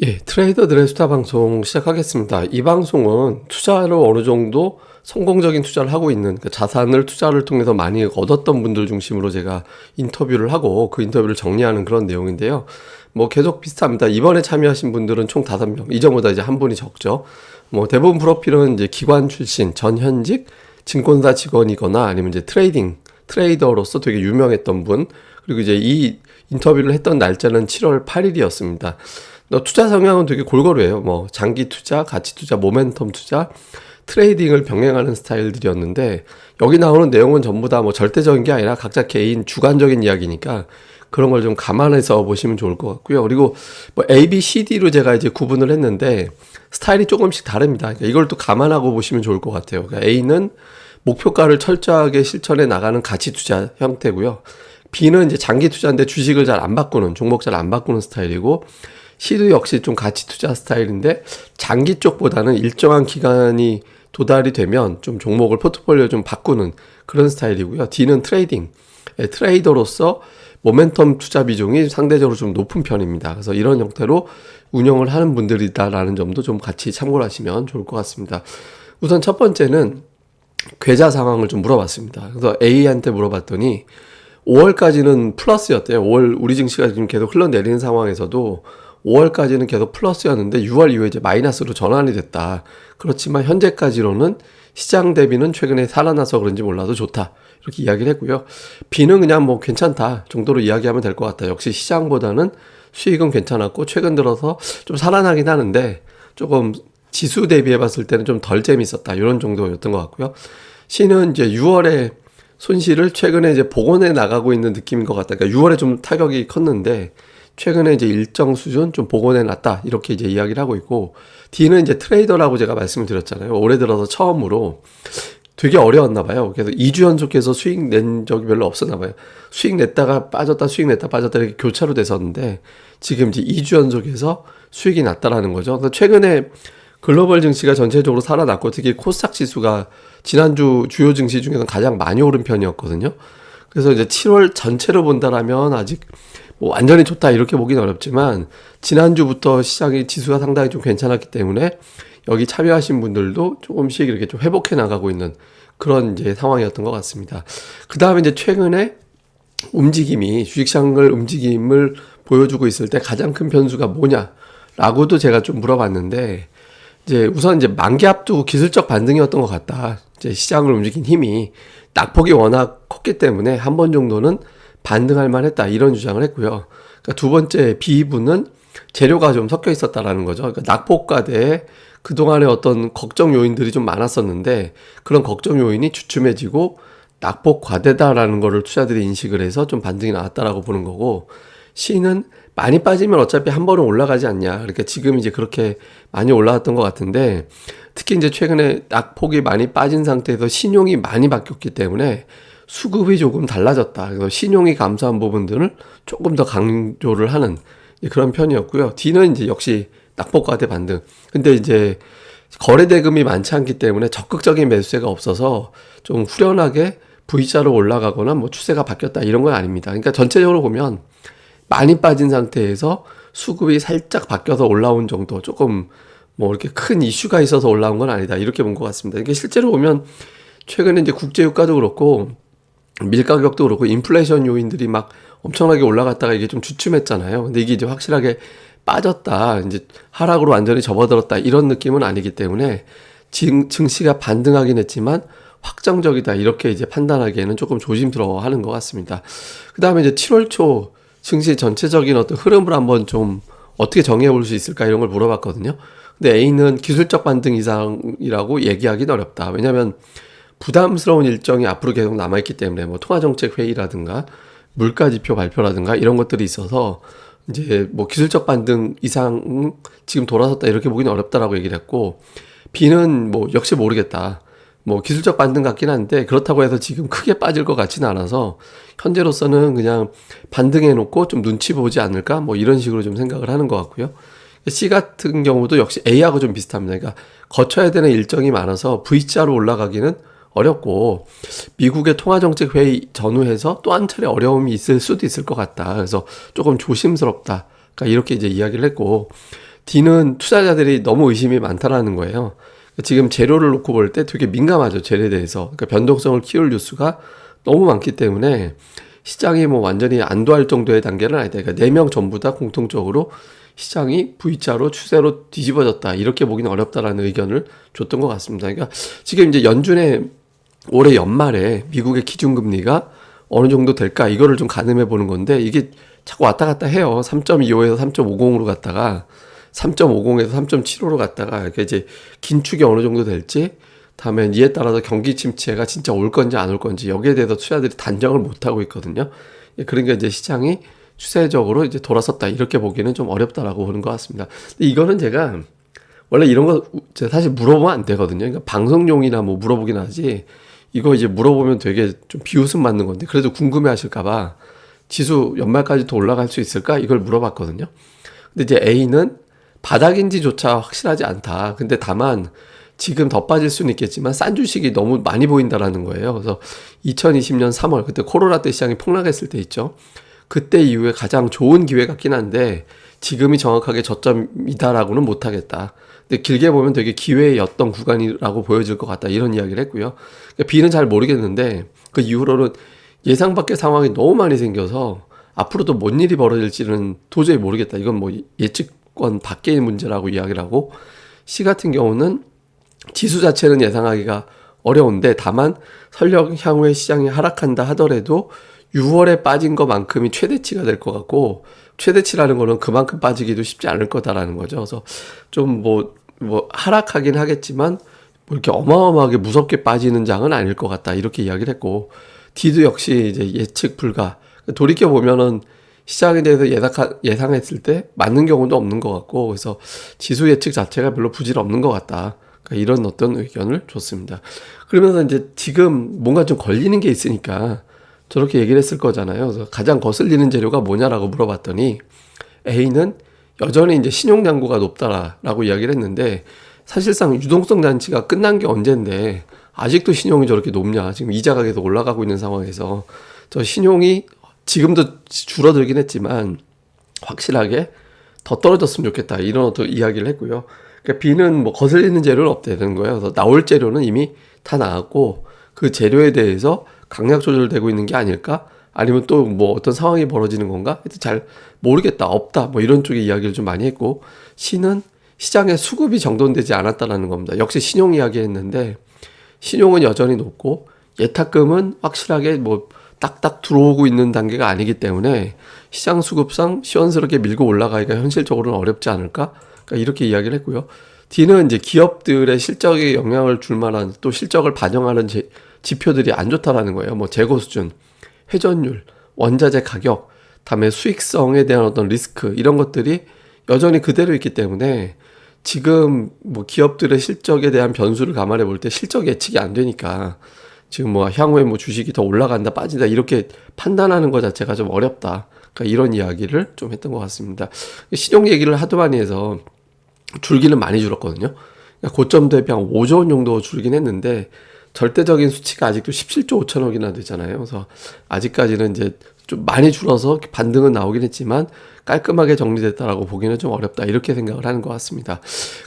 예, 트레이더들의 수다 방송 시작하겠습니다. 이 방송은 투자로 어느 정도 성공적인 투자를 하고 있는 자산을 투자를 통해서 많이 얻었던 분들 중심으로 제가 인터뷰를 하고 그 인터뷰를 정리하는 그런 내용인데요. 뭐 계속 비슷합니다. 이번에 참여하신 분들은 총 5명, 이전보다 이제 한 분이 적죠. 뭐 대부분 프로필은 이제 기관 출신, 전현직 증권사 직원이거나 아니면 이제 트레이더로서 되게 유명했던 분, 그리고 이제 이 인터뷰를 했던 날짜는 7월 8일이었습니다. 투자 성향은 되게 골고루해요. 뭐 장기 투자, 가치 투자, 모멘텀 투자, 트레이딩을 병행하는 스타일들이었는데 여기 나오는 내용은 전부 다 뭐 절대적인 게 아니라 각자 개인 주관적인 이야기니까 그런 걸 좀 감안해서 보시면 좋을 것 같고요. 그리고 뭐 A, B, C, D로 제가 이제 구분을 했는데 스타일이 조금씩 다릅니다. 그러니까 이걸 또 감안하고 보시면 좋을 것 같아요. 그러니까 A는 목표가를 철저하게 실천해 나가는 가치 투자 형태고요. B는 이제 장기 투자인데 주식을 잘 안 바꾸는, 종목 잘 안 바꾸는 스타일이고, C도 역시 좀 가치 투자 스타일인데 장기 쪽보다는 일정한 기간이 도달이 되면 좀 종목을 포트폴리오 좀 바꾸는 그런 스타일이고요. D는 트레이더로서 모멘텀 투자 비중이 상대적으로 좀 높은 편입니다. 그래서 이런 형태로 운영을 하는 분들이다라는 점도 좀 같이 참고를 하시면 좋을 것 같습니다. 우선 첫 번째는 계좌 상황을 좀 물어봤습니다. 그래서 A한테 물어봤더니 5월까지는 플러스였대요. 5월 우리 증시가 지금 계속 흘러내리는 상황에서도 5월까지는 계속 플러스였는데 6월 이후에 이제 마이너스로 전환이 됐다. 그렇지만 현재까지로는 시장 대비는 최근에 살아나서 그런지 몰라도 좋다. 이렇게 이야기를 했고요. B는 그냥 뭐 괜찮다 정도로 이야기하면 될 것 같다. 역시 시장보다는 수익은 괜찮았고 최근 들어서 좀 살아나긴 하는데 조금 지수 대비해 봤을 때는 좀 덜 재밌었다. 이런 정도였던 것 같고요. C는 이제 6월에 손실을 최근에 이제 복원해 나가고 있는 느낌인 것 같다. 그러니까 6월에 좀 타격이 컸는데 최근에 이제 일정 수준 좀 복원해 놨다. 이렇게 이제 이야기를 하고 있고, D는 이제 트레이더라고 제가 말씀을 드렸잖아요. 올해 들어서 처음으로 되게 어려웠나 봐요. 그래서 2주 연속해서 수익 낸 적이 별로 없었나 봐요. 수익 냈다가 빠졌다, 수익 냈다 빠졌다 이렇게 교차로 됐었는데 지금 이제 2주 연속해서 수익이 났다라는 거죠. 그래서 최근에 글로벌 증시가 전체적으로 살아났고 특히 코스닥 지수가 지난주 주요 증시 중에서 가장 많이 오른 편이었거든요. 그래서 이제 7월 전체로 본다라면 아직 뭐 완전히 좋다 이렇게 보기는 어렵지만 지난주부터 시장이 지수가 상당히 좀 괜찮았기 때문에 여기 참여하신 분들도 조금씩 이렇게 좀 회복해 나가고 있는 그런 이제 상황이었던 것 같습니다. 그 다음에 이제 최근에 주식시장을 움직임을 보여주고 있을 때 가장 큰 변수가 뭐냐라고도 제가 좀 물어봤는데 이제 우선 이제 만기 앞두고 기술적 반등이었던 것 같다. 이제 시장을 움직인 힘이 낙폭이 워낙 컸기 때문에 한 번 정도는 반등할 만했다 이런 주장을 했고요. 그러니까 두 번째 B부는 재료가 좀 섞여 있었다라는 거죠. 그러니까 낙폭과대에 그동안에 어떤 걱정 요인들이 좀 많았었는데 그런 걱정 요인이 주춤해지고 낙폭 과대다라는 거를 투자들이 인식을 해서 좀 반등이 나왔다라고 보는 거고, C는 많이 빠지면 어차피 한 번은 올라가지 않냐. 그러니까 지금 이제 그렇게 많이 올라왔던 것 같은데 특히 이제 최근에 낙폭이 많이 빠진 상태에서 신용이 많이 바뀌었기 때문에 수급이 조금 달라졌다. 그래서 신용이 감소한 부분들을 조금 더 강조를 하는 그런 편이었고요. D는 이제 역시 낙폭과대 반등. 근데 이제 거래 대금이 많지 않기 때문에 적극적인 매수세가 없어서 좀 후련하게 V자로 올라가거나 뭐 추세가 바뀌었다 이런 건 아닙니다. 그러니까 전체적으로 보면 많이 빠진 상태에서 수급이 살짝 바뀌어서 올라온 정도, 조금 뭐 이렇게 큰 이슈가 있어서 올라온 건 아니다 이렇게 본 것 같습니다. 이게 실제로 보면 최근에 이제 국제유가도 그렇고 밀 가격도 그렇고 인플레이션 요인들이 막 엄청나게 올라갔다가 이게 좀 주춤했잖아요. 근데 이게 이제 확실하게 빠졌다, 이제 하락으로 완전히 접어들었다 이런 느낌은 아니기 때문에 증시가 반등하긴 했지만 확정적이다 이렇게 이제 판단하기에는 조금 조심스러워하는 것 같습니다. 그 다음에 이제 7월 초 증시 전체적인 어떤 흐름을 한번 좀 어떻게 정해 볼 수 있을까 이런 걸 물어봤거든요. 근데 A는 기술적 반등 이상이라고 얘기하기는 어렵다. 왜냐하면 부담스러운 일정이 앞으로 계속 남아있기 때문에 뭐 통화정책 회의라든가 물가지표 발표라든가 이런 것들이 있어서 이제 뭐 기술적 반등 이상 지금 돌아섰다 이렇게 보기는 어렵다라고 얘기를 했고, B는 뭐 역시 모르겠다. 뭐 기술적 반등 같긴 한데 그렇다고 해서 지금 크게 빠질 것 같지는 않아서 현재로서는 그냥 반등해 놓고 좀 눈치 보지 않을까 뭐 이런 식으로 좀 생각을 하는 것 같고요. C 같은 경우도 역시 A하고 좀 비슷합니다. 그러니까 거쳐야 되는 일정이 많아서 V자로 올라가기는 어렵고 미국의 통화정책 회의 전후해서 또 한 차례 어려움이 있을 수도 있을 것 같다. 그래서 조금 조심스럽다. 그러니까 이렇게 이제 이야기를 했고, D는 투자자들이 너무 의심이 많다라는 거예요. 지금 재료를 놓고 볼 때 되게 민감하죠. 재료에 대해서. 그러니까 변동성을 키울 뉴스가 너무 많기 때문에 시장이 뭐 완전히 안도할 정도의 단계는 아니다. 그러니까 4명 전부 다 공통적으로 시장이 V자로 추세로 뒤집어졌다. 이렇게 보기는 어렵다라는 의견을 줬던 것 같습니다. 그러니까 지금 이제 연준의 올해 연말에 미국의 기준금리가 어느 정도 될까 이거를 좀 가늠해 보는 건데 이게 자꾸 왔다 갔다 해요. 3.25에서 3.50으로 갔다가 3.50에서 3.75로 갔다가 이렇게 이제 긴축이 어느 정도 될지 다음에 이에 따라서 경기 침체가 진짜 올 건지 안 올 건지 여기에 대해서 투자들이 단정을 못 하고 있거든요. 그러니까 이제 시장이 추세적으로 이제 돌아섰다 이렇게 보기는 좀 어렵다라고 보는 것 같습니다. 근데 이거는 제가 원래 이런 거 제가 사실 물어보면 안 되거든요. 그러니까 방송용이나 뭐 물어보긴 하지 이거 이제 물어보면 되게 좀 비웃음 맞는 건데 그래도 궁금해 하실까봐 지수 연말까지 더 올라갈 수 있을까? 이걸 물어봤거든요. 근데 이제 A는 바닥인지조차 확실하지 않다. 근데 다만 지금 더 빠질 수는 있겠지만 싼 주식이 너무 많이 보인다라는 거예요. 그래서 2020년 3월 그때 코로나 때 시장이 폭락했을 때 있죠. 그때 이후에 가장 좋은 기회 같긴 한데 지금이 정확하게 저점이다라고는 못하겠다. 근데 길게 보면 되게 기회였던 구간이라고 보여질 것 같다. 이런 이야기를 했고요. 그러니까 B는 잘 모르겠는데 그 이후로는 예상 밖의 상황이 너무 많이 생겨서 앞으로도 뭔 일이 벌어질지는 도저히 모르겠다. 이건 뭐 예측권 밖의 문제라고 이야기를 하고 C 같은 경우는 지수 자체는 예상하기가 어려운데 다만 설령 향후에 시장이 하락한다 하더라도 6월에 빠진 것만큼이 최대치가 될 것 같고 최대치라는 거는 그만큼 빠지기도 쉽지 않을 거다라는 거죠. 그래서 좀 뭐 하락하긴 하겠지만 뭐 이렇게 어마어마하게 무섭게 빠지는 장은 아닐 것 같다 이렇게 이야기를 했고 D도 역시 이제 예측 불가. 돌이켜 보면은 시장에 대해서 예상했을 때 맞는 경우도 없는 것 같고 그래서 지수 예측 자체가 별로 부질 없는 것 같다. 그러니까 이런 어떤 의견을 줬습니다. 그러면서 이제 지금 뭔가 좀 걸리는 게 있으니까 저렇게 얘기를 했을 거잖아요. 그래서 가장 거슬리는 재료가 뭐냐라고 물어봤더니 A는 여전히 이제 신용 잔고가 높다라고 이야기를 했는데 사실상 유동성 잔치가 끝난 게 언젠데 아직도 신용이 저렇게 높냐. 지금 이자가 계속 올라가고 있는 상황에서 저 신용이 지금도 줄어들긴 했지만 확실하게 더 떨어졌으면 좋겠다. 이런 어떤 이야기를 했고요. 그러니까 B는 뭐 거슬리는 재료는 없다는 거예요. 그래서 나올 재료는 이미 다 나왔고 그 재료에 대해서 강약 조절되고 있는 게 아닐까? 아니면 또 뭐 어떤 상황이 벌어지는 건가? 하여튼 잘 모르겠다. 없다. 뭐 이런 쪽의 이야기를 좀 많이 했고 C는 시장에 수급이 정돈되지 않았다는 겁니다. 역시 신용 이야기 했는데 신용은 여전히 높고 예탁금은 확실하게 뭐 딱딱 들어오고 있는 단계가 아니기 때문에 시장 수급상 시원스럽게 밀고 올라가기가 현실적으로는 어렵지 않을까? 그러니까 이렇게 이야기를 했고요. D는 이제 기업들의 실적에 영향을 줄 만한 또 실적을 반영하는 지표들이 안 좋다라는 거예요. 뭐 재고 수준, 회전율, 원자재 가격, 다음에 수익성에 대한 어떤 리스크 이런 것들이 여전히 그대로 있기 때문에 지금 뭐 기업들의 실적에 대한 변수를 감안해 볼 때 실적 예측이 안 되니까 지금 뭐 향후에 뭐 주식이 더 올라간다 빠진다 이렇게 판단하는 것 자체가 좀 어렵다. 그러니까 이런 이야기를 좀 했던 것 같습니다. 신용 얘기를 하도 많이 해서 줄기는 많이 줄었거든요. 그러니까 고점 대비 한 5조 원 정도 줄긴 했는데 절대적인 수치가 아직도 17조 5천억이나 되잖아요. 그래서 아직까지는 이제 좀 많이 줄어서 반등은 나오긴 했지만 깔끔하게 정리됐다라고 보기는 좀 어렵다. 이렇게 생각을 하는 것 같습니다.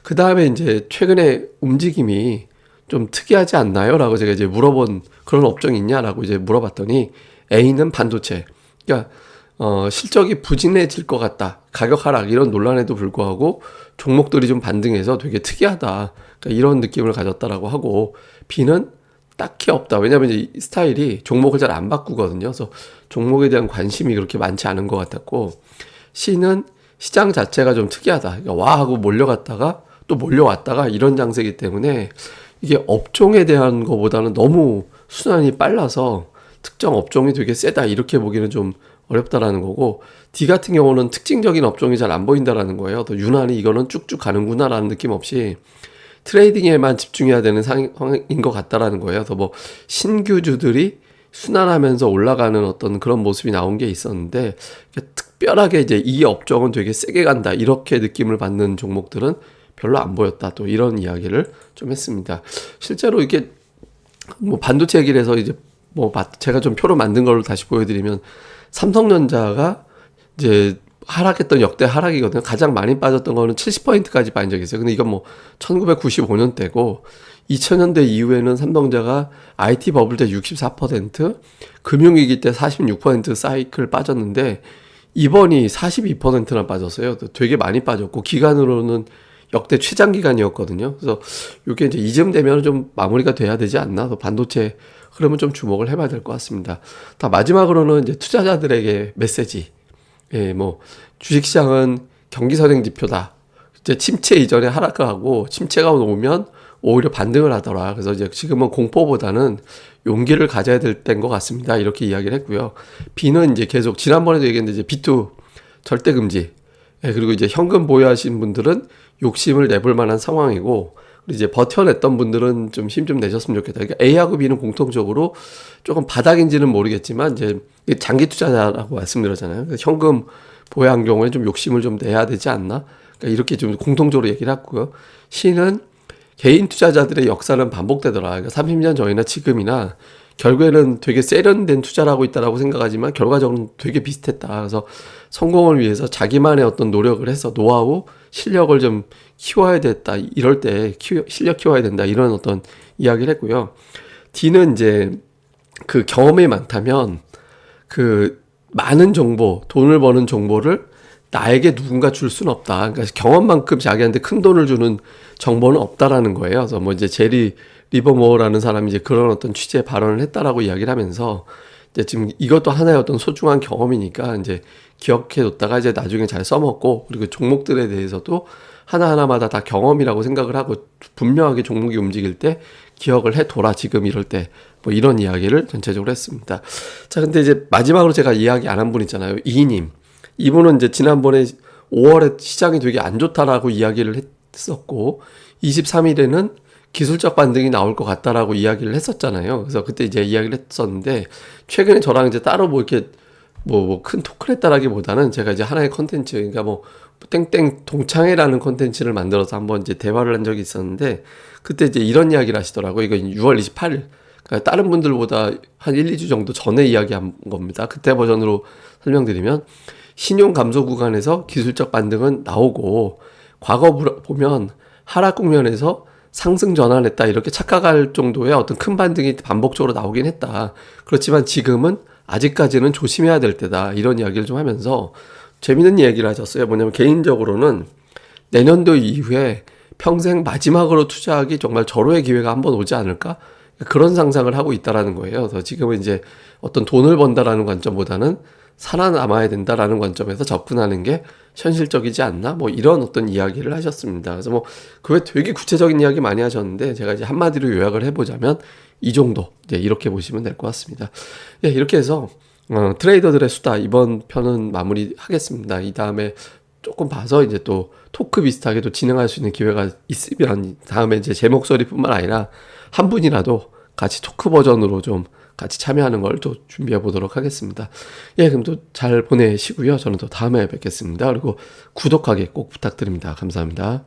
그 다음에 이제 최근에 움직임이 좀 특이하지 않나요? 라고 제가 이제 물어본 그런 업종이 있냐라고 이제 물어봤더니 A는 반도체. 그러니까 실적이 부진해질 것 같다. 가격 하락 이런 논란에도 불구하고 종목들이 좀 반등해서 되게 특이하다. 그러니까 이런 느낌을 가졌다라고 하고 B는 딱히 없다. 왜냐하면 이제 이 스타일이 종목을 잘 안 바꾸거든요. 그래서 종목에 대한 관심이 그렇게 많지 않은 것 같았고 C는 시장 자체가 좀 특이하다. 그러니까 와 하고 몰려갔다가 또 몰려왔다가 이런 장세이기 때문에 이게 업종에 대한 것보다는 너무 순환이 빨라서 특정 업종이 되게 세다 이렇게 보기는 좀 어렵다라는 거고 D 같은 경우는 특징적인 업종이 잘 안 보인다라는 거예요. 또 유난히 이거는 쭉쭉 가는구나라는 느낌 없이 트레이딩에만 집중해야 되는 상황인 것 같다라는 거예요. 그래서 뭐 신규주들이 순환하면서 올라가는 어떤 그런 모습이 나온 게 있었는데 특별하게 이제 이 업종은 되게 세게 간다 이렇게 느낌을 받는 종목들은 별로 안 보였다. 또 이런 이야기를 좀 했습니다. 실제로 이게 뭐 반도체 얘기를 해서 이제 뭐 제가 좀 표로 만든 걸로 다시 보여드리면 삼성전자가 이제 하락했던 역대 하락이거든요. 가장 많이 빠졌던 거는 70%까지 빠진 적이 있어요. 근데 이건 뭐 1995년대고 2000년대 이후에는 삼성전자가 IT 버블 때 64%, 금융위기 때 46% 사이클 빠졌는데 이번이 42%나 빠졌어요. 되게 많이 빠졌고 기간으로는 역대 최장 기간이었거든요. 그래서 이게 이제 이쯤 되면 좀 마무리가 돼야 되지 않나? 반도체 흐름은 좀 주목을 해봐야 될 것 같습니다. 다 마지막으로는 이제 투자자들에게 메시지. 예, 뭐 주식시장은 경기 선행 지표다. 이제 침체 이전에 하락하고 침체가 오면 오히려 반등을 하더라. 그래서 이제 지금은 공포보다는 용기를 가져야 될 때인 것 같습니다. 이렇게 이야기를 했고요. B는 이제 계속 지난번에도 얘기했는데 이제 B2 절대 금지. 예, 그리고 이제 현금 보유하신 분들은 욕심을 내볼 만한 상황이고, 그리고 이제 버텨냈던 분들은 좀 힘 좀 내셨으면 좋겠다. 그러니까 A하고 B는 공통적으로 조금 바닥인지는 모르겠지만 이제 장기 투자자라고 말씀드렸잖아요. 그래서 현금 보유한 경우에 좀 욕심을 좀 내야 되지 않나? 그러니까 이렇게 좀 공통적으로 얘기를 했고요. C는 개인 투자자들의 역사는 반복되더라. 그러니까 30년 전이나 지금이나 결국에는 되게 세련된 투자를 하고 있다라고 생각하지만 결과적으로는 되게 비슷했다. 그래서 성공을 위해서 자기만의 어떤 노력을 해서 노하우, 실력을 좀 키워야 됐다. 이럴 때 실력 키워야 된다. 이런 어떤 이야기를 했고요. D는 이제 그 경험이 많다면 그 많은 정보, 돈을 버는 정보를 나에게 누군가 줄 수는 없다. 그러니까 경험만큼 자기한테 큰 돈을 주는 정보는 없다라는 거예요. 그래서 뭐 이제 제리 리버모어라는 사람이 이제 그런 어떤 취지의 발언을 했다라고 이야기를 하면서 이제 지금 이것도 하나의 어떤 소중한 경험이니까 이제 기억해뒀다가 이제 나중에 잘 써먹고, 그리고 종목들에 대해서도 하나하나마다 다 경험이라고 생각을 하고 분명하게 종목이 움직일 때 기억을 해둬라. 지금 이럴 때 뭐 이런 이야기를 전체적으로 했습니다. 자, 근데 이제 마지막으로 제가 이야기 안 한 분 있잖아요. 이님. 이분은 이제 지난번에 5월에 시장이 되게 안 좋다라고 이야기를 했었고 23일에는 기술적 반등이 나올 것 같다라고 이야기를 했었잖아요. 그래서 그때 이제 이야기를 했었는데 최근에 저랑 이제 따로 뭐 이렇게 뭐 큰 토크를 했다라기보다는 제가 이제 하나의 컨텐츠, 그러니까 뭐 땡땡 동창회라는 컨텐츠를 만들어서 한번 이제 대화를 한 적이 있었는데 그때 이제 이런 이야기를 하시더라고요. 이거 6월 28일. 그러니까 다른 분들보다 한 1, 2주 정도 전에 이야기한 겁니다. 그때 버전으로 설명드리면 신용 감소 구간에서 기술적 반등은 나오고 과거 보면 하락 국면에서 상승 전환했다 이렇게 착각할 정도의 어떤 큰 반등이 반복적으로 나오긴 했다. 그렇지만 지금은 아직까지는 조심해야 될 때다. 이런 이야기를 좀 하면서 재밌는 얘기를 하셨어요. 뭐냐면 개인적으로는 내년도 이후에 평생 마지막으로 투자하기 정말 절호의 기회가 한번 오지 않을까? 그런 상상을 하고 있다라는 거예요. 그래서 지금은 이제 어떤 돈을 번다라는 관점보다는 살아남아야 된다라는 관점에서 접근하는 게 현실적이지 않나? 뭐 이런 어떤 이야기를 하셨습니다. 그래서 뭐 그 외 되게 구체적인 이야기 많이 하셨는데 제가 이제 한마디로 요약을 해보자면 이 정도, 이제 이렇게 보시면 될 것 같습니다. 예, 이렇게 해서 트레이더들의 수다 이번 편은 마무리하겠습니다. 이 다음에 조금 봐서 이제 또 토크 비슷하게 또 진행할 수 있는 기회가 있으면 다음에 이제 제 목소리뿐만 아니라 한 분이라도 같이 토크 버전으로 좀 같이 참여하는 걸 또 준비해 보도록 하겠습니다. 예, 그럼 또 잘 보내시고요. 저는 또 다음에 뵙겠습니다. 그리고 구독하기 꼭 부탁드립니다. 감사합니다.